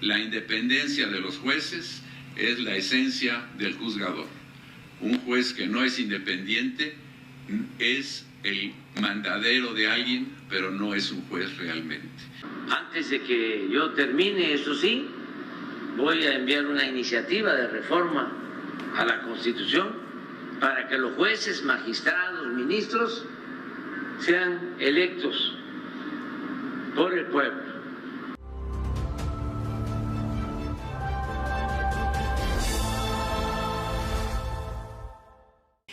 La independencia de los jueces es la esencia del juzgador. Un juez que no es independiente es el mandadero de alguien, pero no es un juez realmente. Antes de que yo termine, eso sí, voy a enviar una iniciativa de reforma a la Constitución para que los jueces, magistrados, ministros sean electos por el pueblo.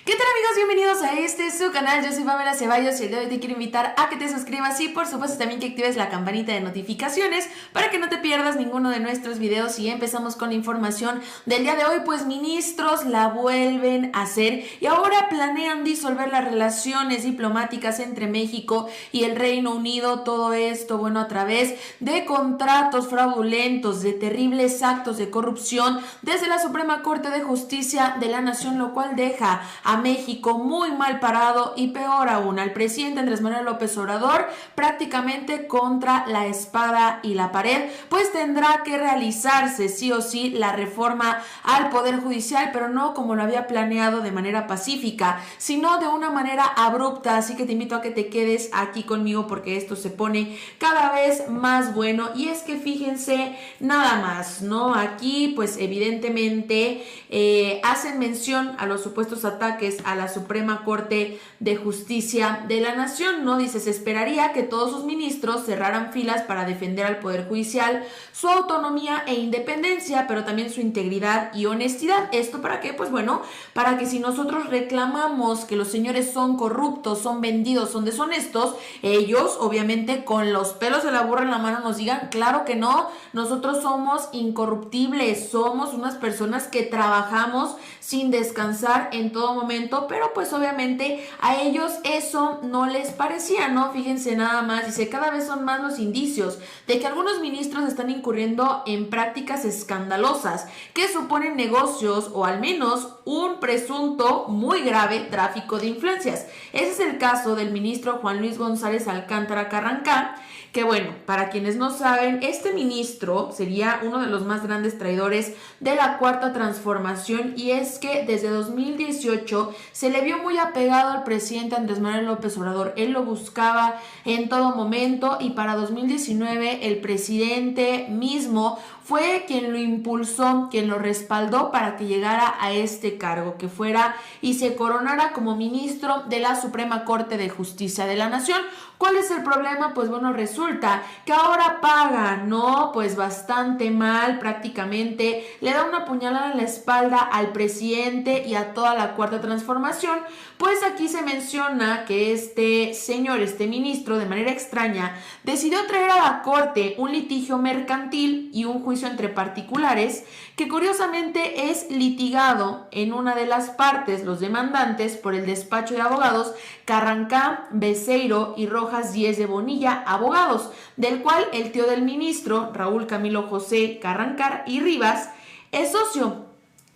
¿Qué tal, amigos? Bienvenidos a su canal. Yo soy Pamela Ceballos y el día de hoy te quiero invitar a que te suscribas y por supuesto también que actives la campanita de notificaciones para que no te pierdas ninguno de nuestros videos. Y empezamos con la información del día de hoy. Pues ministros la vuelven a hacer y ahora planean disolver las relaciones diplomáticas entre México y el Reino Unido. Todo esto, bueno, a través de contratos fraudulentos, de terribles actos de corrupción desde la Suprema Corte de Justicia de la Nación, lo cual deja a México muy mal parado y peor aún al presidente Andrés Manuel López Obrador prácticamente contra la espada y la pared, pues tendrá que realizarse sí o sí la reforma al Poder Judicial, pero no como lo había planeado de manera pacífica, sino de una manera abrupta. Así que te invito a que te quedes aquí conmigo porque esto se pone cada vez más bueno. Y es que fíjense nada más, ¿no? Aquí pues evidentemente hacen mención a los supuestos ataques a la Suprema Corte de Justicia de la Nación, ¿no? Dice, se esperaría que todos sus ministros cerraran filas para defender al Poder Judicial, su autonomía e independencia, pero también su integridad y honestidad. ¿Esto para qué? Pues bueno, para que si nosotros reclamamos que los señores son corruptos, son vendidos, son deshonestos, ellos obviamente con los pelos de la burra en la mano nos digan, claro que no, nosotros somos incorruptibles, somos unas personas que trabajamos sin descansar en todo momento, pero pues obviamente a ellos eso no les parecía, ¿no? Fíjense nada más, dice, cada vez son más los indicios de que algunos ministros están incurriendo en prácticas escandalosas que suponen negocios o al menos un presunto muy grave tráfico de influencias. Ese es el caso del ministro Juan Luis González Alcántara Carrancá, que bueno, para quienes no saben, este ministro sería uno de los más grandes traidores de la Cuarta Transformación, y es que desde 2018 se le vio muy apegado al presidente Andrés Manuel López Obrador. Él lo buscaba en todo momento y para 2019 el presidente mismo fue quien lo impulsó, quien lo respaldó para que llegara a este cargo, que fuera y se coronara como ministro de la Suprema Corte de Justicia de la Nación. ¿Cuál es el problema? Pues bueno, resulta que ahora paga, ¿no? Pues bastante mal, prácticamente le da una puñalada en la espalda al presidente y a toda la Cuarta Transformación. Pues aquí se menciona que este señor, este ministro, de manera extraña, decidió traer a la corte un litigio mercantil y un juicio entre particulares que curiosamente es litigado en una de las partes, los demandantes, por el despacho de abogados Carrancá, Beceiro y Rojas Díez de Bonilla, abogados, del cual el tío del ministro, Raúl Camilo José Carrancá y Rivas, es socio.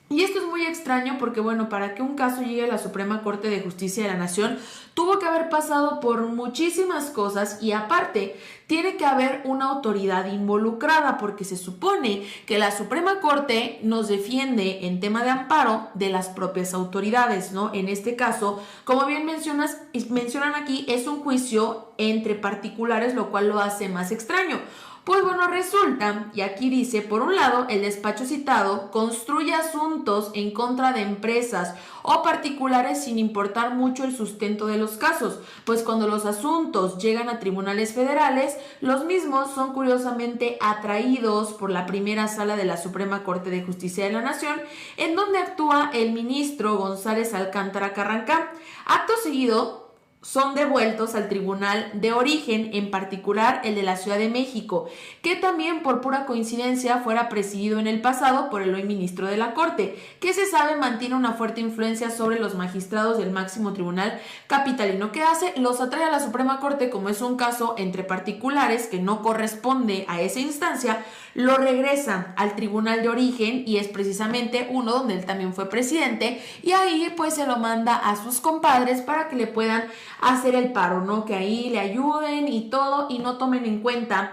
Y esto es muy extraño porque, bueno, para que un caso llegue a la Suprema Corte de Justicia de la Nación, tuvo que haber pasado por muchísimas cosas y aparte tiene que haber una autoridad involucrada, porque se supone que la Suprema Corte nos defiende en tema de amparo de las propias autoridades, ¿no? En este caso, como bien mencionan aquí, es un juicio entre particulares, lo cual lo hace más extraño. Pues bueno, resulta, y aquí dice, por un lado, el despacho citado construye asuntos en contra de empresas o particulares sin importar mucho el sustento de los casos, pues cuando los asuntos llegan a tribunales federales, los mismos son curiosamente atraídos por la primera sala de la Suprema Corte de Justicia de la Nación, en donde actúa el ministro González Alcántara Carrancá. Acto seguido, son devueltos al tribunal de origen, en particular el de la Ciudad de México, que también por pura coincidencia fuera presidido en el pasado por el hoy ministro de la Corte, que se sabe mantiene una fuerte influencia sobre los magistrados del máximo tribunal capitalino. ¿Qué hace? Los atrae a la Suprema Corte, como es un caso entre particulares que no corresponde a esa instancia, lo regresan al tribunal de origen, y es precisamente uno donde él también fue presidente, y ahí pues se lo manda a sus compadres para que le puedan hacer el paro, ¿no? Que ahí le ayuden y todo y no tomen en cuenta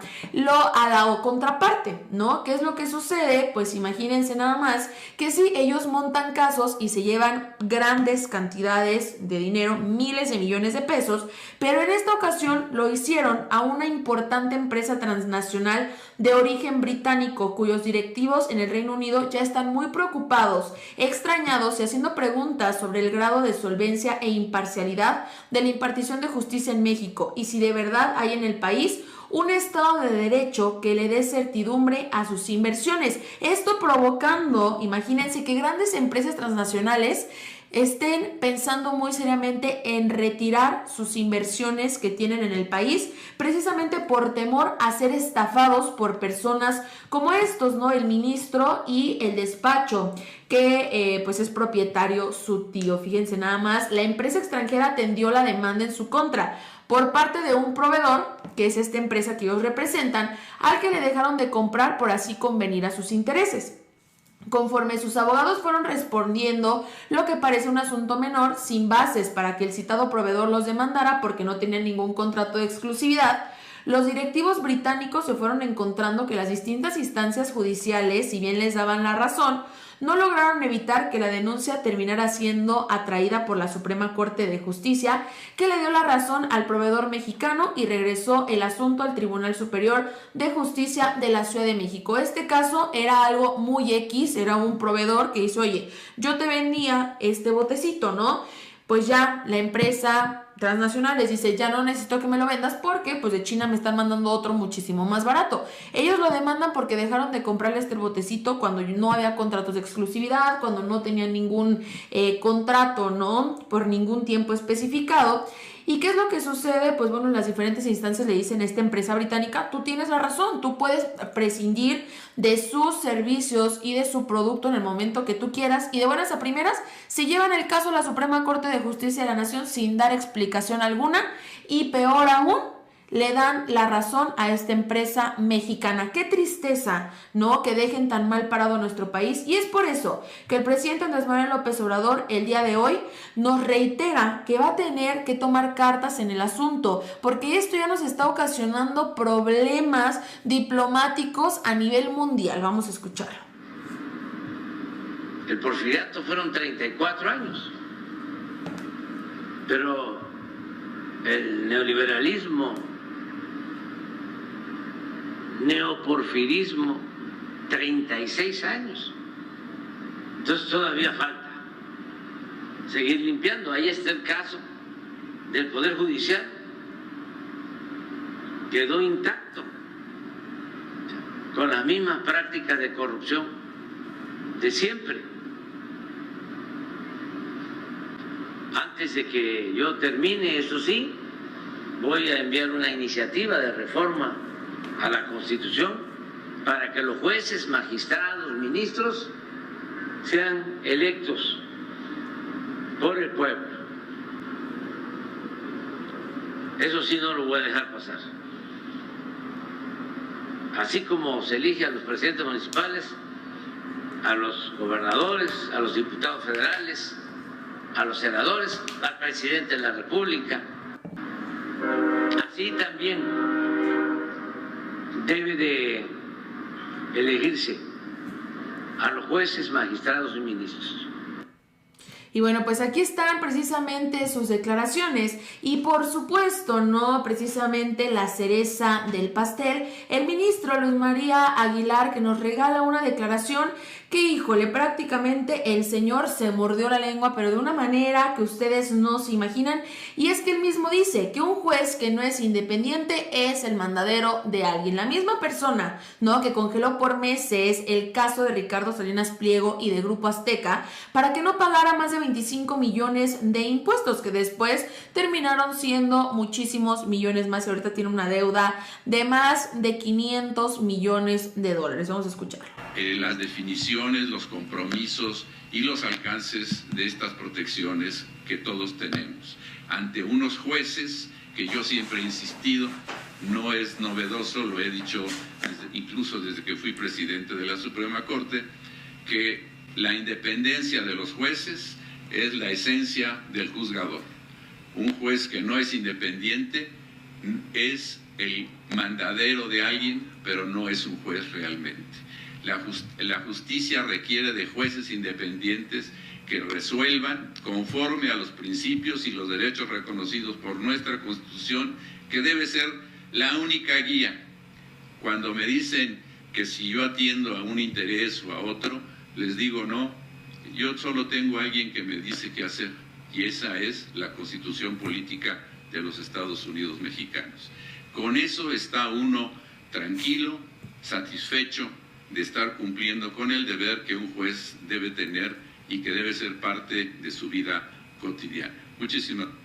a la contraparte, ¿no? ¿Qué es lo que sucede? Pues imagínense nada más que si ellos montan casos y se llevan grandes cantidades de dinero, miles de millones de pesos, pero en esta ocasión lo hicieron a una importante empresa transnacional de origen británico, cuyos directivos en el Reino Unido ya están muy preocupados, extrañados y haciendo preguntas sobre el grado de solvencia e imparcialidad de la impartición de justicia en México y si de verdad hay en el país un Estado de Derecho que le dé certidumbre a sus inversiones. Esto provocando, imagínense, que grandes empresas transnacionales estén pensando muy seriamente en retirar sus inversiones que tienen en el país, precisamente por temor a ser estafados por personas como estos, ¿no? El ministro y el despacho que pues es propietario su tío. Fíjense nada más, la empresa extranjera atendió la demanda en su contra por parte de un proveedor, que es esta empresa que ellos representan, al que le dejaron de comprar por así convenir a sus intereses. Conforme sus abogados fueron respondiendo lo que parece un asunto menor, sin bases para que el citado proveedor los demandara porque no tenían ningún contrato de exclusividad, los directivos británicos se fueron encontrando que las distintas instancias judiciales, si bien les daban la razón, no lograron evitar que la denuncia terminara siendo atraída por la Suprema Corte de Justicia, que le dio la razón al proveedor mexicano y regresó el asunto al Tribunal Superior de Justicia de la Ciudad de México. Este caso era algo muy X, era un proveedor que dice, oye, yo te vendía este botecito, ¿no? Pues ya la empresa transnacional les dice, ya no necesito que me lo vendas porque pues de China me están mandando otro muchísimo más barato. Ellos lo demandan porque dejaron de comprarle este botecito cuando no había contratos de exclusividad, cuando no tenían ningún contrato, ¿no? Por ningún tiempo especificado. ¿Y qué es lo que sucede? Pues bueno, las diferentes instancias le dicen a esta empresa británica, tú tienes la razón, tú puedes prescindir de sus servicios y de su producto en el momento que tú quieras, y de buenas a primeras se llevan el caso a la Suprema Corte de Justicia de la Nación sin dar explicación alguna, y peor aún, le dan la razón a esta empresa mexicana. Qué tristeza, ¿no? Que dejen tan mal parado a nuestro país. Y es por eso que el presidente Andrés Manuel López Obrador el día de hoy nos reitera que va a tener que tomar cartas en el asunto, porque esto ya nos está ocasionando problemas diplomáticos a nivel mundial. Vamos a escucharlo. El porfiriato fueron 34 años, pero el neoliberalismo, neoporfirismo, 36 años. Entonces todavía falta seguir limpiando. Ahí está el caso del Poder Judicial, quedó intacto con las mismas prácticas de corrupción de siempre. Antes de que yo termine, eso sí, voy a enviar una iniciativa de reforma a la Constitución para que los jueces, magistrados, ministros sean electos por el pueblo. Eso sí no lo voy a dejar pasar. Así como se elige a los presidentes municipales, a los gobernadores, a los diputados federales, a los senadores, al presidente de la República. Así también debe de elegirse a los jueces, magistrados y ministros. Y bueno, pues aquí están precisamente sus declaraciones y por supuesto, no precisamente la cereza del pastel, el ministro Luis María Aguilar, que nos regala una declaración que, híjole, prácticamente el señor se mordió la lengua, pero de una manera que ustedes no se imaginan, y es que él mismo dice que un juez que no es independiente es el mandadero de alguien. La misma persona, ¿no?, que congeló por meses el caso de Ricardo Salinas Pliego y de Grupo Azteca para que no pagara más de 25 millones de impuestos, que después terminaron siendo muchísimos millones más y ahorita tiene una deuda de más de 500 millones de dólares. Vamos a escucharlo. Las definiciones, los compromisos y los alcances de estas protecciones que todos tenemos ante unos jueces que yo siempre he insistido, no es novedoso, lo he dicho incluso desde que fui presidente de la Suprema Corte, que la independencia de los jueces es la esencia del juzgador. Un juez que no es independiente es el mandadero de alguien, pero no es un juez realmente. La justicia requiere de jueces independientes que resuelvan conforme a los principios y los derechos reconocidos por nuestra Constitución, que debe ser la única guía. Cuando me dicen que si yo atiendo a un interés o a otro, les digo no, yo solo tengo a alguien que me dice qué hacer, y esa es la Constitución política de los Estados Unidos mexicanos. Con eso está uno tranquilo, satisfecho de estar cumpliendo con el deber que un juez debe tener y que debe ser parte de su vida cotidiana. Muchísimas gracias.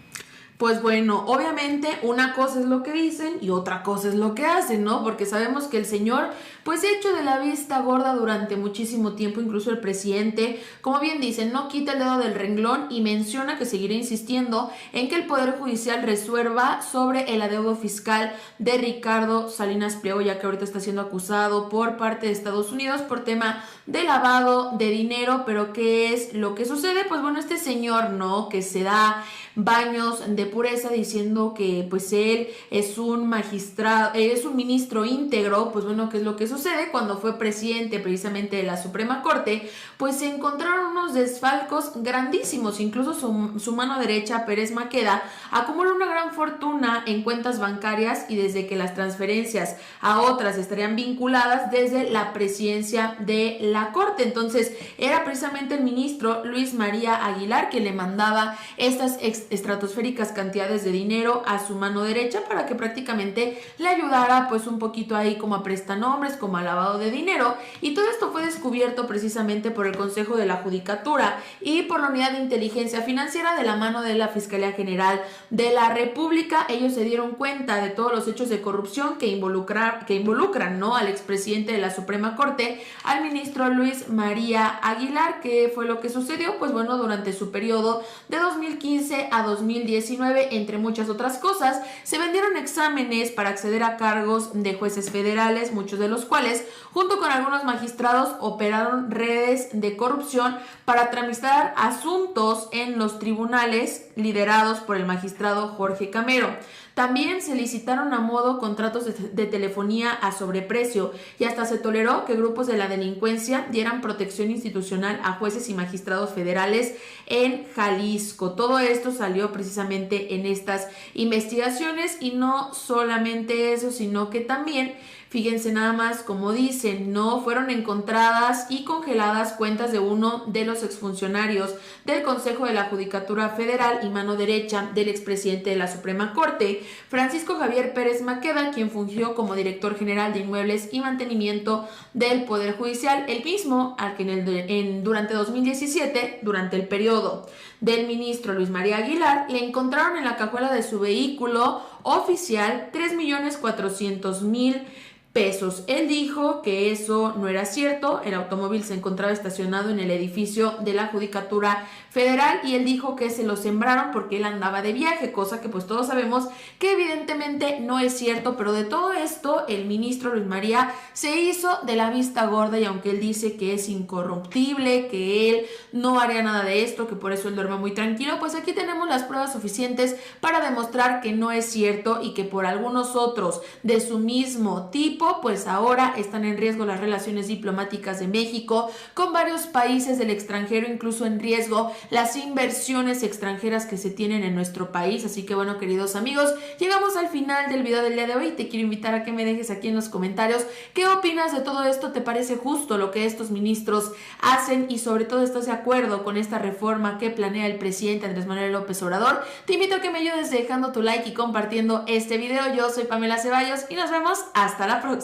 Pues bueno, obviamente una cosa es lo que dicen y otra cosa es lo que hacen, ¿no? Porque sabemos que el señor pues se ha hecho de la vista gorda durante muchísimo tiempo, incluso el presidente, como bien dicen, no quita el dedo del renglón y menciona que seguirá insistiendo en que el Poder Judicial resuelva sobre el adeudo fiscal de Ricardo Salinas Pliego, ya que ahorita está siendo acusado por parte de Estados Unidos por tema de lavado de dinero. Pero ¿qué es lo que sucede? Pues bueno, este señor, ¿no? Que se da baños de pureza diciendo que pues él es un magistrado, es un ministro íntegro. Pues bueno, ¿qué es lo que sucede? Cuando fue presidente precisamente de la Suprema Corte, pues se encontraron unos desfalcos grandísimos. Incluso su mano derecha, Pérez Maqueda, acumuló una gran fortuna en cuentas bancarias, y desde que las transferencias a otras estarían vinculadas desde la presidencia de la Corte. Entonces era precisamente el ministro Luis María Aguilar que le mandaba estas estratosféricas cantidades de dinero a su mano derecha para que prácticamente le ayudara pues un poquito ahí como a prestanombres, como a lavado de dinero. Y todo esto fue descubierto precisamente por el Consejo de la Judicatura y por la Unidad de Inteligencia Financiera de la mano de la Fiscalía General de la República. Ellos se dieron cuenta de todos los hechos de corrupción que involucran, ¿no?, al expresidente de la Suprema Corte, al ministro Luis María Aguilar. ¿Qué fue lo que sucedió? Pues bueno, durante su periodo de 2015 a 2019, entre muchas otras cosas, se vendieron exámenes para acceder a cargos de jueces federales, muchos de los cuales, junto con algunos magistrados, operaron redes de corrupción para tramitar asuntos en los tribunales liderados por el magistrado Jorge Camero. También se licitaron a modo contratos de telefonía a sobreprecio, y hasta se toleró que grupos de la delincuencia dieran protección institucional a jueces y magistrados federales en Jalisco. Todo esto salió precisamente en estas investigaciones, y no solamente eso, sino que también, fíjense nada más como dicen, no fueron encontradas y congeladas cuentas de uno de los exfuncionarios del Consejo de la Judicatura Federal y mano derecha del expresidente de la Suprema Corte, Francisco Javier Pérez Maqueda, quien fungió como director general de Inmuebles y Mantenimiento del Poder Judicial, el mismo al que durante 2017, durante el periodo del ministro Luis María Aguilar, le encontraron en la cajuela de su vehículo oficial 3.400.000 pesos. Él dijo que eso no era cierto. El automóvil se encontraba estacionado en el edificio de la Judicatura Federal, y él dijo que se lo sembraron porque él andaba de viaje, cosa que pues todos sabemos que evidentemente no es cierto. Pero de todo esto el ministro Luis María se hizo de la vista gorda, y aunque él dice que es incorruptible, que él no haría nada de esto, que por eso él duerme muy tranquilo, pues aquí tenemos las pruebas suficientes para demostrar que no es cierto, y que por algunos otros de su mismo tipo pues ahora están en riesgo las relaciones diplomáticas de México con varios países del extranjero, incluso en riesgo las inversiones extranjeras que se tienen en nuestro país. Así que bueno, queridos amigos, llegamos al final del video del día de hoy. Te quiero invitar a que me dejes aquí en los comentarios qué opinas de todo esto. ¿Te parece justo lo que estos ministros hacen? Y sobre todo, ¿estás de acuerdo con esta reforma que planea el presidente Andrés Manuel López Obrador? Te invito a que me ayudes dejando tu like y compartiendo este video. Yo soy Pamela Ceballos y nos vemos hasta la próxima.